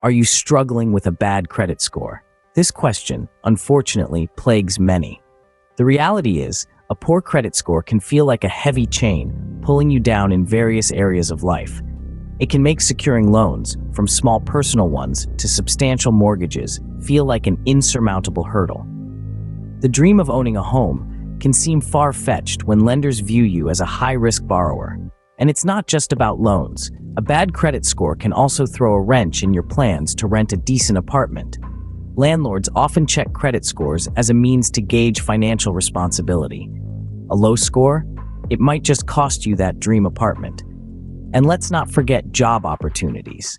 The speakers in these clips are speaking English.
Are you struggling with a bad credit score? This question, unfortunately, plagues many. The reality is, a poor credit score can feel like a heavy chain, pulling you down in various areas of life. It can make securing loans, from small personal ones to substantial mortgages, feel like an insurmountable hurdle. The dream of owning a home can seem far-fetched when lenders view you as a high-risk borrower. And it's not just about loans. A bad credit score can also throw a wrench in your plans to rent a decent apartment. Landlords often check credit scores as a means to gauge financial responsibility. A low score? It might just cost you that dream apartment. And let's not forget job opportunities.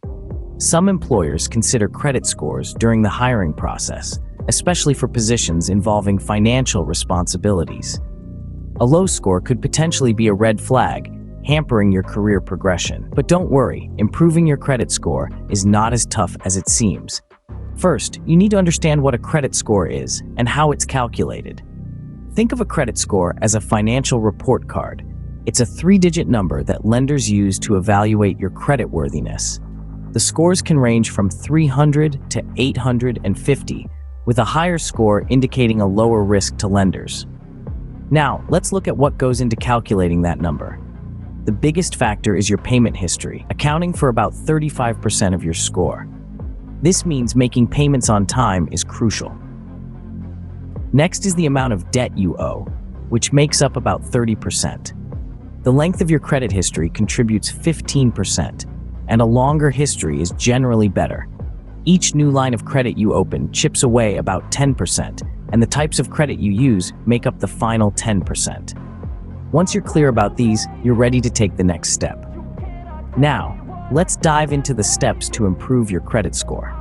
Some employers consider credit scores during the hiring process, especially for positions involving financial responsibilities. A low score could potentially be a red flag, hampering your career progression. But don't worry, improving your credit score is not as tough as it seems. First, you need to understand what a credit score is and how it's calculated. Think of a credit score as a financial report card. It's a 3-digit number that lenders use to evaluate your creditworthiness. The scores can range from 300 to 850, with a higher score indicating a lower risk to lenders. Now, let's look at what goes into calculating that number. The biggest factor is your payment history, accounting for about 35% of your score. This means making payments on time is crucial. Next is the amount of debt you owe, which makes up about 30%. The length of your credit history contributes 15%, and a longer history is generally better. Each new line of credit you open chips away about 10%, and the types of credit you use make up the final 10%. Once you're clear about these, you're ready to take the next step. Now, let's dive into the steps to improve your credit score.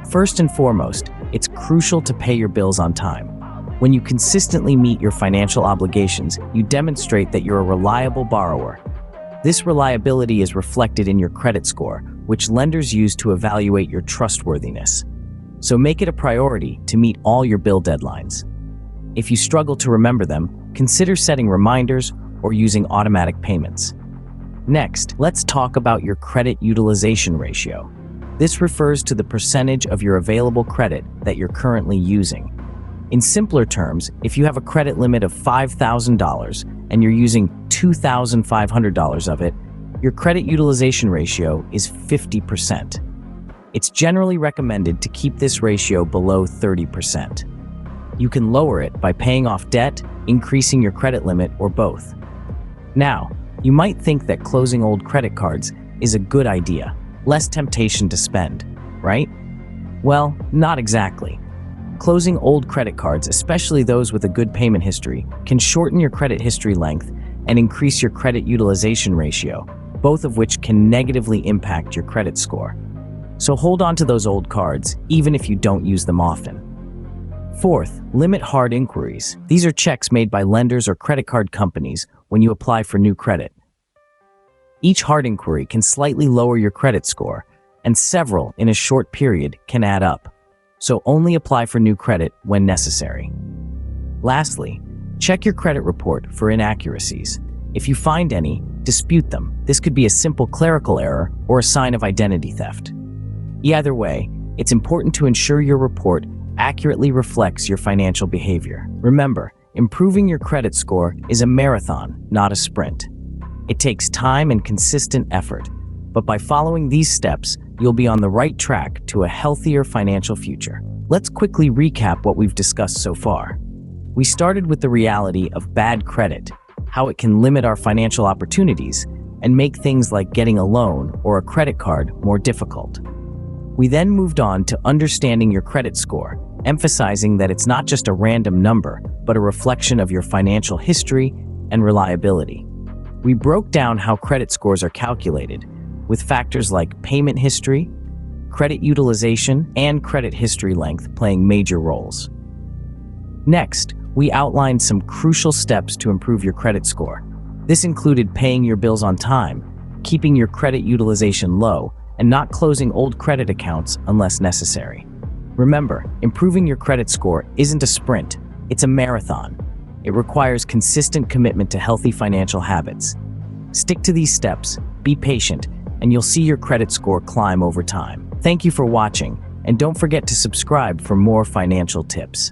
First and foremost, it's crucial to pay your bills on time. When you consistently meet your financial obligations, you demonstrate that you're a reliable borrower. This reliability is reflected in your credit score, which lenders use to evaluate your trustworthiness. So make it a priority to meet all your bill deadlines. If you struggle to remember them, consider setting reminders or using automatic payments. Next, let's talk about your credit utilization ratio. This refers to the percentage of your available credit that you're currently using. In simpler terms, if you have a credit limit of $5,000 and you're using $2,500 of it, your credit utilization ratio is 50%. It's generally recommended to keep this ratio below 30%. You can lower it by paying off debt, increasing your credit limit, or both. Now, you might think that closing old credit cards is a good idea, less temptation to spend, right? Well, not exactly. Closing old credit cards, especially those with a good payment history, can shorten your credit history length and increase your credit utilization ratio, both of which can negatively impact your credit score. So hold on to those old cards, even if you don't use them often. Fourth, limit hard inquiries. These are checks made by lenders or credit card companies when you apply for new credit. Each hard inquiry can slightly lower your credit score, and several in a short period can add up. So only apply for new credit when necessary. Lastly, check your credit report for inaccuracies. If you find any, dispute them. This could be a simple clerical error or a sign of identity theft. Either way, it's important to ensure your report accurately reflects your financial behavior. Remember, improving your credit score is a marathon, not a sprint. It takes time and consistent effort, but by following these steps, you'll be on the right track to a healthier financial future. Let's quickly recap what we've discussed so far. We started with the reality of bad credit, how it can limit our financial opportunities and make things like getting a loan or a credit card more difficult. We then moved on to understanding your credit score, emphasizing that it's not just a random number, but a reflection of your financial history and reliability. We broke down how credit scores are calculated, with factors like payment history, credit utilization, and credit history length playing major roles. Next, we outlined some crucial steps to improve your credit score. This included paying your bills on time, keeping your credit utilization low, and not closing old credit accounts unless necessary. Remember, improving your credit score isn't a sprint, it's a marathon. It requires consistent commitment to healthy financial habits. Stick to these steps, be patient, and you'll see your credit score climb over time. Thank you for watching, and don't forget to subscribe for more financial tips.